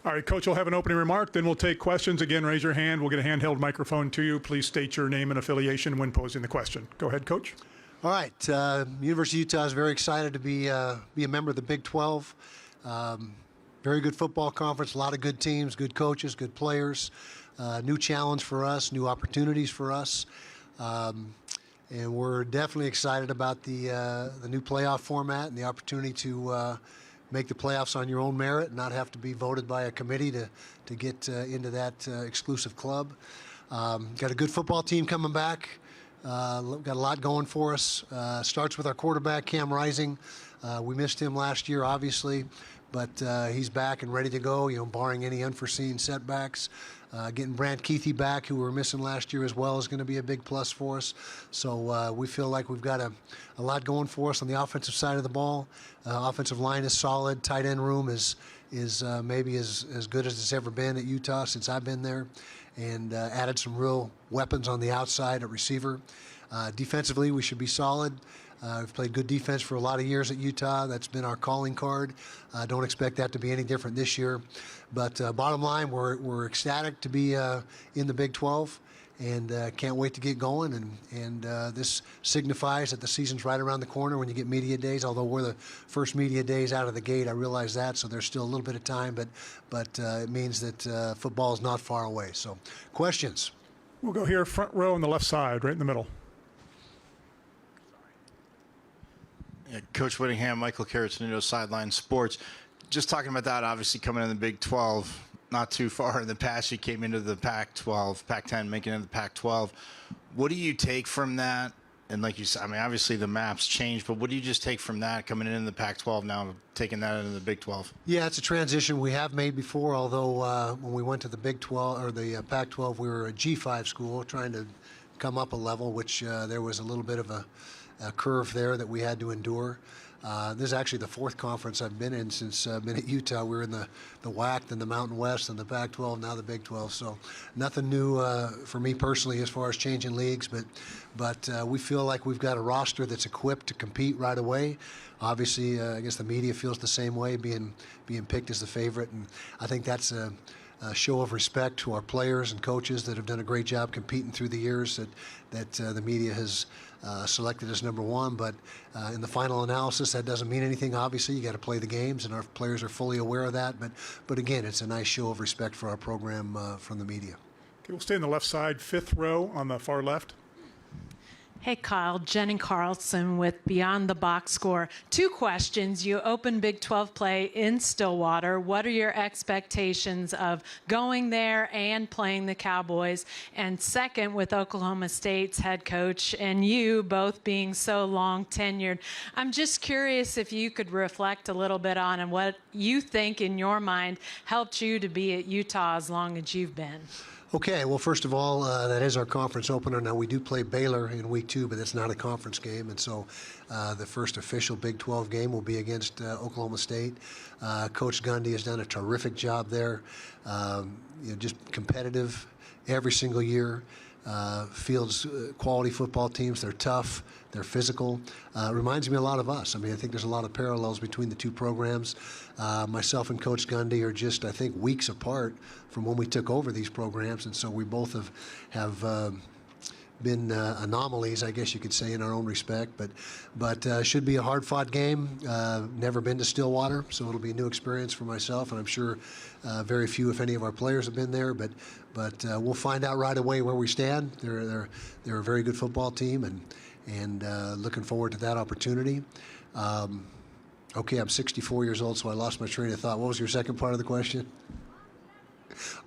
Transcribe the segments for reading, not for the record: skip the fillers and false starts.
All right, Coach will have an opening remark, then we'll take questions. Again, raise your hand. We'll get a handheld microphone to you. Please state your name and affiliation when posing the question. Go ahead, Coach. All right. University of Utah is very excited to be a member of the Big 12. Very good football conference, a lot of good teams, good coaches, good players. New challenge for us, new opportunities for us. And we're definitely excited about the new playoff format and the opportunity to make the playoffs on your own merit and not have to be voted by a committee to get into that exclusive club. Got a good football team coming back. Got a lot going for us. Starts with our quarterback, Cam Rising. We missed him last year, obviously, but he's back and ready to go, barring any unforeseen setbacks. Getting Brant Keithy back, who we were missing last year as well, is going to be a big plus for us. So we feel like we've got a lot going for us on the offensive side of the ball. Offensive line is solid. Tight end room is maybe as good as it's ever been at Utah since I've been there, and added some real weapons on the outside at receiver. Defensively, we should be solid. We've played good defense for a lot of years at Utah. That's been our calling card. Don't expect that to be any different this year. But bottom line, we're ecstatic to be in the Big 12 and can't wait to get going. And this signifies that the season's right around the corner when you get media days, although we're the first media days out of the gate. I realize that, so there's still a little bit of time, but it means that football is not far away. So questions? We'll go here, front row on the left side, right in the middle. Yeah, Coach Whittingham, Michael Caratanito, Sideline Sports. Just talking about that, obviously coming in the Big 12, not too far in the past, you came into the Pac-12, Pac-10, making it into the Pac-12. What do you take from that? And like you said, I mean, obviously the maps changed, but what do you just take from that coming in the Pac-12 now, taking that into the Big 12? Yeah, it's a transition we have made before, although when we went to the Big 12 or the Pac-12, we were a G5 school trying to come up a level, which there was a little bit of a curve there that we had to endure. This is actually the fourth conference I've been in since I've been at Utah. We were in the WAC, then the Mountain West, and the Pac-12, now the Big 12. So nothing new for me personally as far as changing leagues, but we feel like we've got a roster that's equipped to compete right away. Obviously, I guess the media feels the same way, being picked as the favorite, and I think that's a show of respect to our players and coaches that have done a great job competing through the years that the media has selected as number one. But in the final analysis, that doesn't mean anything. Obviously, you got to play the games, and our players are fully aware of that. But again, it's a nice show of respect for our program from the media. Okay, we'll stay on the left side, fifth row on the far left. Hey, Kyle. Jenny Carlson with Beyond the Box Score. Two questions. You open Big 12 play in Stillwater. What are your expectations of going there and playing the Cowboys? And second, with Oklahoma State's head coach and you both being so long tenured, I'm just curious if you could reflect a little bit on what you think in your mind helped you to be at Utah as long as you've been. Okay, well, first of all, that is our conference opener. Now, we do play Baylor in week 2, but it's not a conference game. And so the first official Big 12 game will be against Oklahoma State. Coach Gundy has done a terrific job there. Just competitive every single year. Fields quality football teams. They're tough. They're physical. Reminds me a lot of us. I mean, I think there's a lot of parallels between the two programs. Myself and Coach Gundy are just, I think, weeks apart from when we took over these programs, and so we both have been anomalies, I guess you could say, in our own respect. But should be a hard-fought game. Never been to Stillwater, so it'll be a new experience for myself, and I'm sure very few, if any, of our players have been there. But we'll find out right away where we stand. They're a very good football team, and looking forward to that opportunity. Okay, I'm 64 years old, so I lost my train of thought. What was your second part of the question?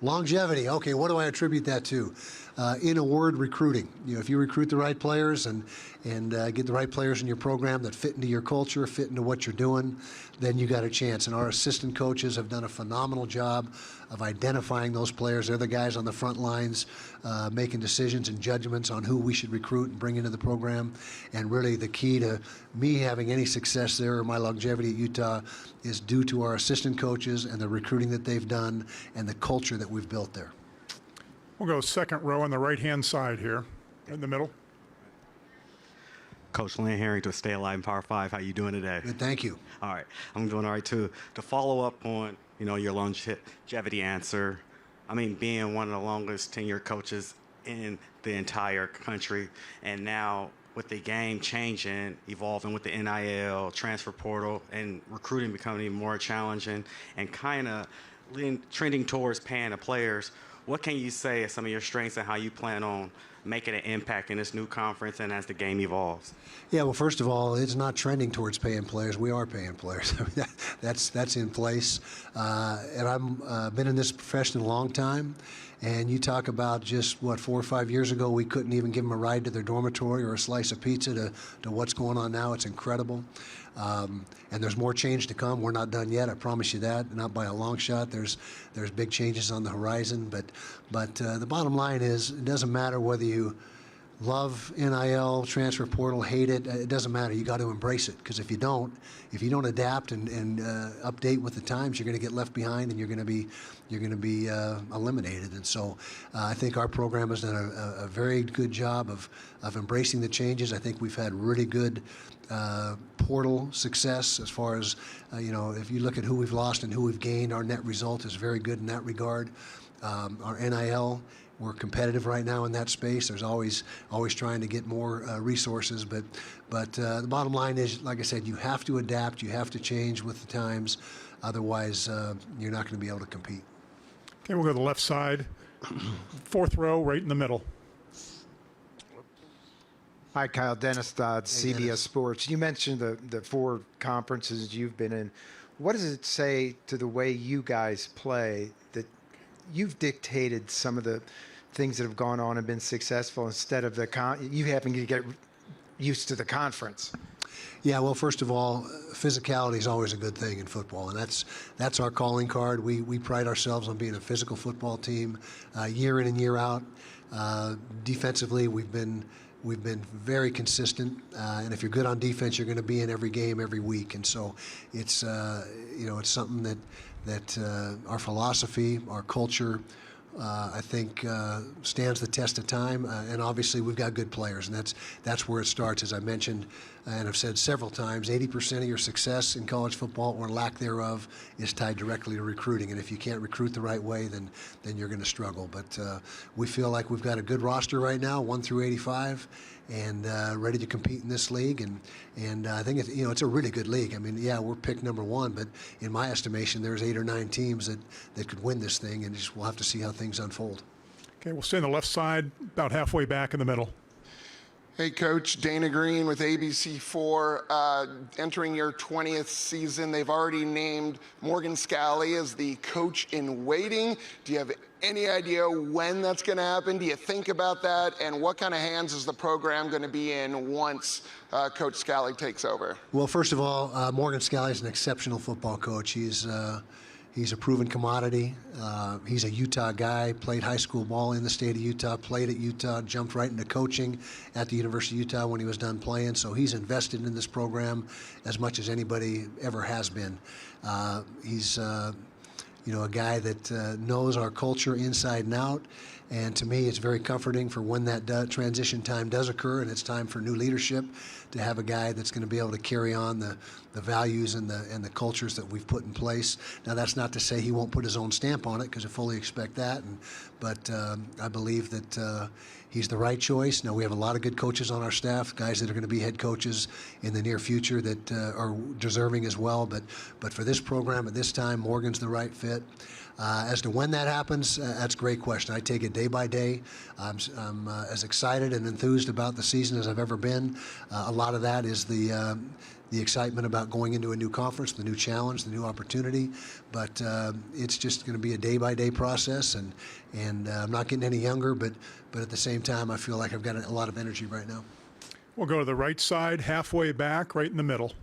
Longevity. Okay, what do I attribute that to? In a word, recruiting. If you recruit the right players and get the right players in your program that fit into your culture, fit into what you're doing, then you got a chance. And our assistant coaches have done a phenomenal job of identifying those players. They're the guys on the front lines making decisions and judgments on who we should recruit and bring into the program. And really the key to me having any success there or my longevity at Utah is due to our assistant coaches and the recruiting that they've done and the culture that we've built there. We'll go second row on the right-hand side here, in the middle. Coach Lynn Harrington, Stay Alive in Power 5. How you doing today? Good, thank you. All right, I'm doing all right too. To follow up on your longevity answer. I mean, being one of the longest tenured coaches in the entire country, and now with the game changing, evolving with the NIL, transfer portal, and recruiting becoming even more challenging, and kind of trending towards paying the players, what can you say are some of your strengths and how you plan on making an impact in this new conference and as the game evolves? Yeah, well, first of all, it's not trending towards paying players. We are paying players. I mean, that's in place. And I've been in this profession a long time. And you talk about just, 4 or 5 years ago, we couldn't even give them a ride to their dormitory or a slice of pizza to what's going on now. It's incredible. And there's more change to come. We're not done yet, I promise you that, not by a long shot. There's big changes on the horizon. But the bottom line is, it doesn't matter whether you love NIL, transfer portal, hate it. It doesn't matter. You got to embrace it, because if you don't adapt and update with the times, you're going to get left behind and you're going to be eliminated. And so I think our program has done a very good job of embracing the changes. I think we've had really good portal success as far as if you look at who we've lost and who we've gained, our net result is very good in that regard. Our NIL, we're competitive right now in that space. There's always trying to get more resources, but the bottom line is, like I said, you have to adapt, you have to change with the times, otherwise you're not going to be able to compete. Okay, we'll go to the left side. Fourth row, right in the middle. Hi, Kyle. Dennis Dodd, CBS Dennis. Sports. You mentioned the 4 conferences you've been in. What does it say to the way you guys play that you've dictated some of the things that have gone on and been successful instead of you having to get used to the conference? Yeah, well, first of all, physicality is always a good thing in football, and that's our calling card. We pride ourselves on being a physical football team, year in and year out. Defensively, we've been very consistent, and if you're good on defense, you're going to be in every game every week. And so it's it's something that our philosophy, our culture, I think stands the test of time. And obviously, we've got good players, and that's where it starts. As I mentioned, and I've said several times, 80% of your success in college football, or lack thereof, is tied directly to recruiting. And if you can't recruit the right way, then you're going to struggle. But we feel like we've got a good roster right now, 1 through 85, and ready to compete in this league. And I think it's a really good league. I mean, yeah, we're picked number 1, but in my estimation, there's 8 or 9 teams that could win this thing, and we'll have to see how things unfold. Okay, we'll stay on the left side, about halfway back in the middle. Hey, Coach. Dana Green with ABC4. Entering your 20th season, they've already named Morgan Scalley as the coach in waiting. Do you have any idea when that's going to happen? Do you think about that? And what kind of hands is the program going to be in once Coach Scalley takes over? Well, first of all, Morgan Scalley is an exceptional football coach. He's a proven commodity. He's a Utah guy, played high school ball in the state of Utah, played at Utah, jumped right into coaching at the University of Utah when he was done playing. So he's invested in this program as much as anybody ever has been. He's a guy that knows our culture inside and out. And to me, it's very comforting for when that transition time does occur and it's time for new leadership, to have a guy that's going to be able to carry on the values and the cultures that we've put in place. Now, that's not to say he won't put his own stamp on it, because I fully expect that. But I believe that he's the right choice. Now, we have a lot of good coaches on our staff, guys that are going to be head coaches in the near future that are deserving as well. But for this program at this time, Morgan's the right fit. As to when that happens, that's a great question. I take it day by day. I'm as excited and enthused about the season as I've ever been. A lot of that is the excitement about going into a new conference, the new challenge, the new opportunity. But it's just going to be a day-by-day process, and I'm not getting any younger, but at the same time, I feel like I've got a lot of energy right now. We'll go to the right side, halfway back, right in the middle.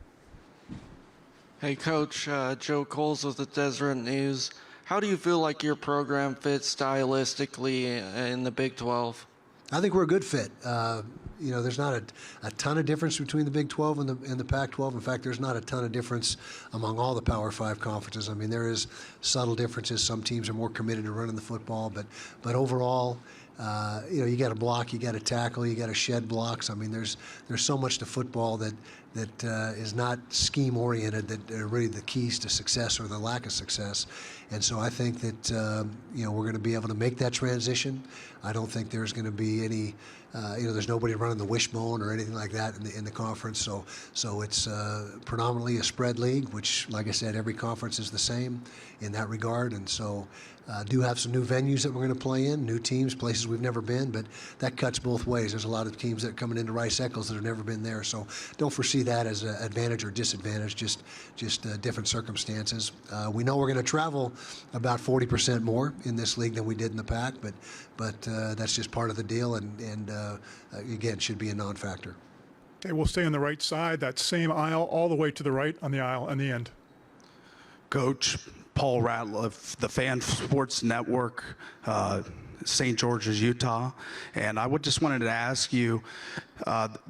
Hey, Coach. Joe Coles with the Deseret News. How do you feel like your program fits stylistically in the Big 12? I think we're a good fit. There's not a ton of difference between the Big 12 and the Pac-12. In fact, there's not a ton of difference among all the Power 5 conferences. I mean, there is subtle differences. Some teams are more committed to running the football, but overall, you got to block, you got to tackle, you got to shed blocks. I mean, there's so much to football that that is not scheme-oriented, that are really the keys to success or the lack of success. And so I think that we're going to be able to make that transition. I don't think there's going to be any, there's nobody running the wishbone or anything like that in the conference. So it's predominantly a spread league, which, like I said, every conference is the same in that regard. And so do have some new venues that we're going to play in, new teams, places we've never been, but that cuts both ways. There's a lot of teams that are coming into Rice-Eccles that have never been there. So don't foresee that as an advantage or disadvantage, just different circumstances. We know we're going to travel about 40% more in this league than we did in the PAC, but that's just part of the deal, and again, should be a non-factor. Okay, we'll stay on the right side, that same aisle, all the way to the right on the aisle on the end. Coach Paul Ratliff, the Fan Sports Network, St. George's, Utah. And I just wanted to ask you,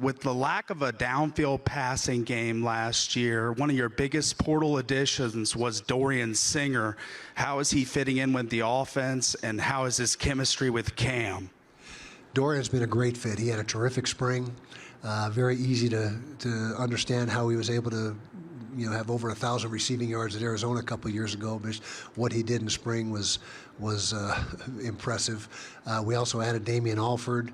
with the lack of a downfield passing game last year, one of your biggest portal additions was Dorian Singer. How is he fitting in with the offense, and how is his chemistry with Cam? Dorian's been a great fit. He had a terrific spring. Very easy to understand how he was able to have over 1,000 receiving yards at Arizona a couple of years ago. But what he did in spring was impressive. We also added Damian Alford,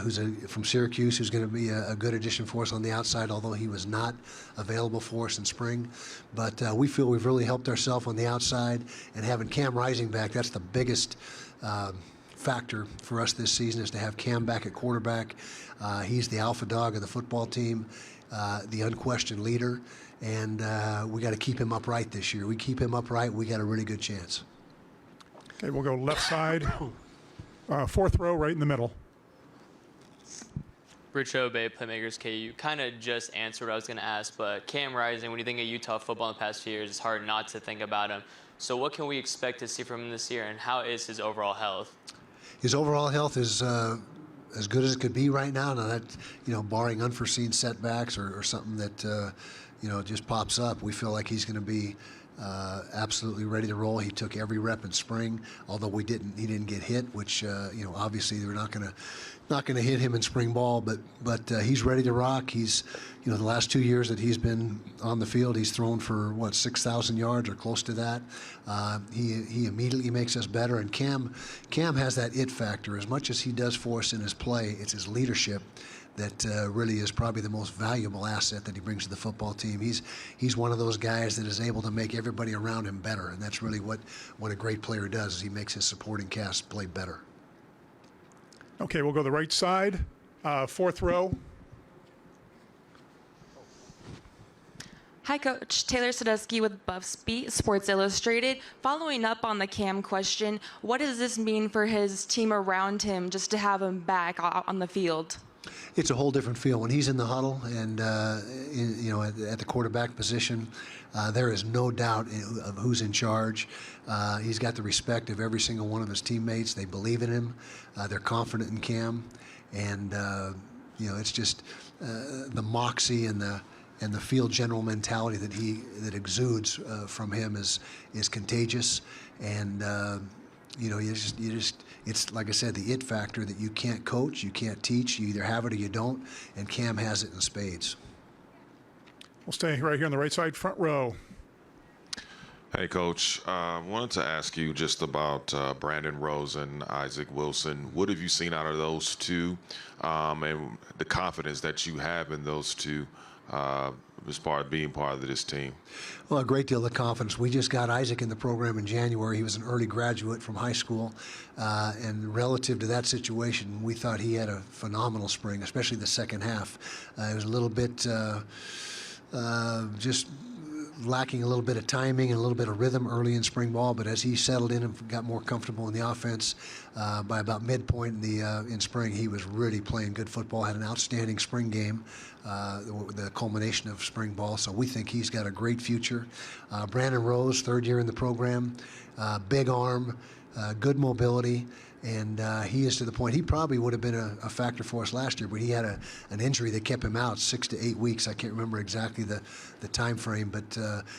who's from Syracuse, who's going to be a good addition for us on the outside, although he was not available for us in spring. But we feel we've really helped ourselves on the outside, and having Cam Rising back, that's the biggest factor for us this season, is to have Cam back at quarterback. He's the alpha dog of the football team, the unquestioned leader, and we got to keep him upright this year. We keep him upright, we got a really good chance. Okay, we'll go left side, fourth row, right in the middle. Rich Obey, Playmakers KU. Kind of just answered what I was going to ask, but Cam Rising, when you think of Utah football in the past few years, it's hard not to think about him. So what can we expect to see from him this year, and how is his overall health? His overall health is as good as it could be right now. Now that, barring unforeseen setbacks or something that, just pops up, we feel like he's going to be absolutely ready to roll. He took every rep in spring, although he didn't get hit, which, obviously they're not going to hit him in spring ball, but he's ready to rock. He's, the last 2 years that he's been on the field, he's thrown for 6,000 yards or close to that. He immediately makes us better, and Cam has that it factor. As much as he does for us in his play, it's his leadership that really is probably the most valuable asset that he brings to the football team. He's one of those guys that is able to make everybody around him better, and that's really what a great player does, is he makes his supporting cast play better. Okay, we'll go the right side, fourth row. Hi, Coach. Taylor Sadusky with Buffs Beat, Sports Illustrated. Following up on the Cam question, what does this mean for his team around him just to have him back on the field? It's a whole different feel when he's in the huddle and at the quarterback position. There is no doubt of who's in charge. He's got the respect of every single one of his teammates. They believe in him. They're confident in Cam, and it's just the moxie and the field general mentality that exudes from him is contagious, and it's like I said, the it factor that you can't coach, you can't teach, you either have it or you don't, and Cam has it in spades. We'll stay right here on the right side, front row. Hey, Coach. Wanted to ask you just about Brandon Rose and Isaac Wilson. What have you seen out of those two, and the confidence that you have in those two as being part of this team? Well, a great deal of confidence. We just got Isaac in the program in January. He was an early graduate from high school, and relative to that situation, we thought he had a phenomenal spring, especially the second half. It was a little bit just lacking a little bit of timing and a little bit of rhythm early in spring ball, but as he settled in and got more comfortable in the offense, by about midpoint in spring, he was really playing good football, had an outstanding spring game, the culmination of spring ball, so we think he's got a great future. Brandon Rose, third year in the program, big arm, good mobility. And he is to the point, he probably would have been a factor for us last year, but he had an injury that kept him out 6 to 8 weeks. I can't remember exactly the time frame, but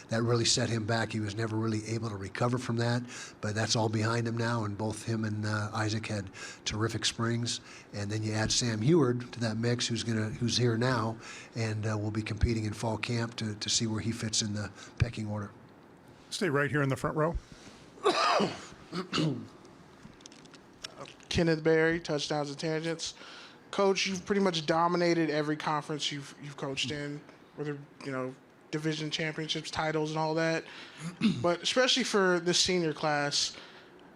that really set him back. He was never really able to recover from that, but that's all behind him now, and both him and Isaac had terrific springs. And then you add Sam Heward to that mix, who's here now, and will be competing in fall camp to see where he fits in the pecking order. Stay right here in the front row. Kenneth Berry, touchdowns and tangents. Coach, you've pretty much dominated every conference you've coached in, whether division championships, titles, and all that. But especially for this senior class,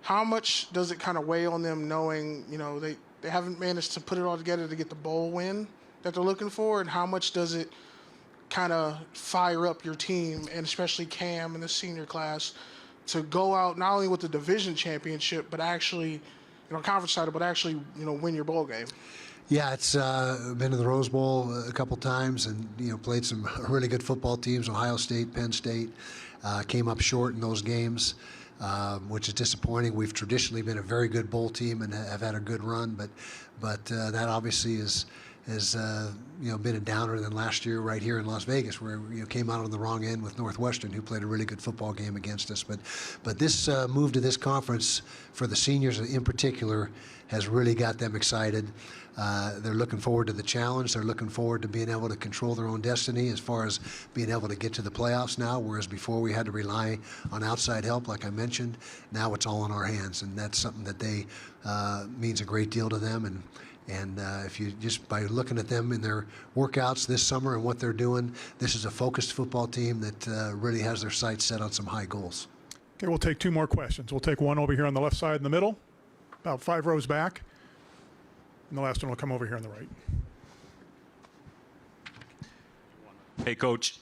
how much does it kind of weigh on them knowing they haven't managed to put it all together to get the bowl win that they're looking for, and how much does it kind of fire up your team, and especially Cam and the senior class, to go out not only with the division championship but actually conference title, but actually, win your bowl game? Yeah, it's been to the Rose Bowl a couple times, and played some really good football teams. Ohio State, Penn State, came up short in those games, which is disappointing. We've traditionally been a very good bowl team and have had a good run, but that obviously has been a downer than last year right here in Las Vegas, where came out on the wrong end with Northwestern, who played a really good football game against us. But this move to this conference for the seniors in particular has really got them excited. They're looking forward to the challenge. They're looking forward to being able to control their own destiny as far as being able to get to the playoffs now, whereas before we had to rely on outside help, like I mentioned. Now it's all in our hands, and that's something that means a great deal to them. And if you just by looking at them in their workouts this summer and what they're doing, this is a focused football team that really has their sights set on some high goals. Okay, we'll take 2 more questions. We'll take one over here on the left side in the middle, about 5 rows back. And the last one will come over here on the right. Hey, Coach.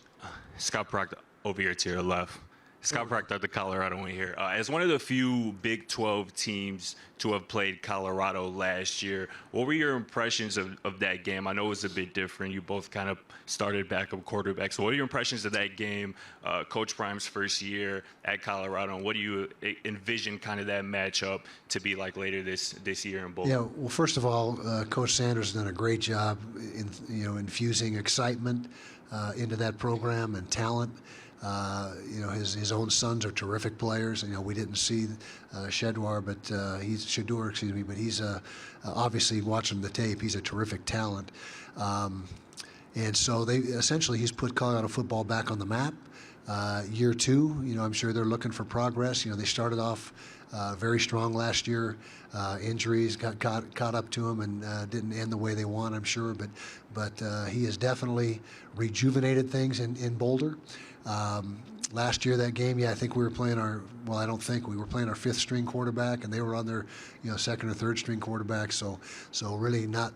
Scott Proctor over here to your left. Scott Proctor, the Colorado one here. As one of the few Big 12 teams to have played Colorado last year, what were your impressions of that game? I know it was a bit different. You both kind of started backup quarterbacks. So what are your impressions of that game, Coach Prime's first year at Colorado, and what do you envision kind of that matchup to be like later this year in Boulder? Yeah, well, first of all, Coach Sanders has done a great job in infusing excitement into that program and talent. His own sons are terrific players. We didn't see Shadur, but he's obviously watching the tape. He's a terrific talent, and so he's put Colorado football back on the map. Year 2, I'm sure they're looking for progress. They started off very strong last year. Injuries got caught up to him and didn't end the way they want, I'm sure. But he has definitely rejuvenated things in Boulder. Last year, that game, I think we were playing we were playing our 5th string quarterback, and they were on their 2nd or 3rd string quarterback. So really not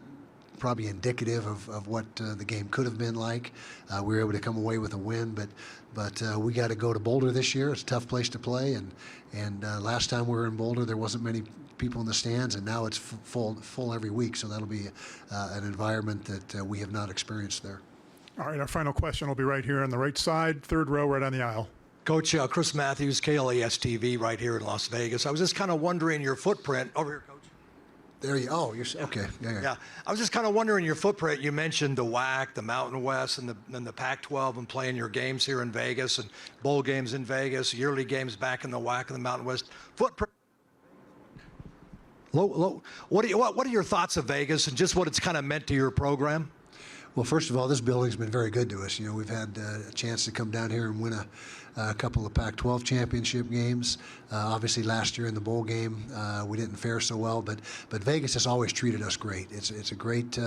probably indicative of what the game could have been like. We were able to come away with a win, but we got to go to Boulder this year. It's a tough place to play, and last time we were in Boulder, there wasn't many people in the stands, and now it's full every week. So that'll be an environment that we have not experienced there. All right, our final question will be right here on the right side, 3rd row, right on the aisle. Coach, Chris Matthews, KLAS TV, right here in Las Vegas. I was just kind of wondering your footprint. Over here, Coach. There you you're okay. Yeah. I was just kind of wondering your footprint. You mentioned the WAC, the Mountain West, and the Pac-12, and playing your games here in Vegas, and bowl games in Vegas, yearly games back in the WAC and the Mountain West. Footprint. What are your thoughts of Vegas and just what it's kind of meant to your program? Well, first of all, this building's been very good to us. We've had a chance to come down here and win a couple of Pac-12 championship games. Obviously, last year in the bowl game, we didn't fare so well, but Vegas has always treated us great. It's a great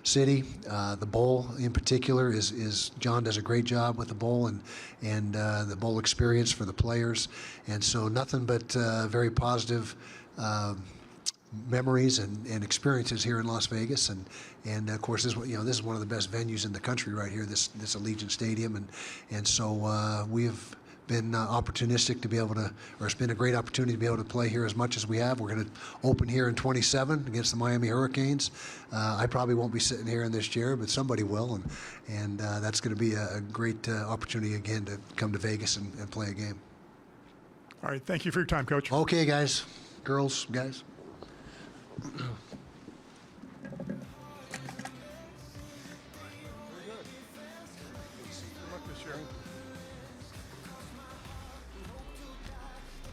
city. The bowl, in particular, is John does a great job with the bowl and the bowl experience for the players, and so nothing but very positive memories and experiences here in Las Vegas, and of course this is one of the best venues in the country right here, this Allegiant Stadium, and so we have been opportunistic to be able to, or it's been a great opportunity to be able to play here as much as we have. We're going to open here in 27 against the Miami Hurricanes. I probably won't be sitting here in this chair, but somebody will, and that's going to be a great opportunity again to come to Vegas and play a game. All right, thank you for your time, Coach. Okay, guys. girls, guys?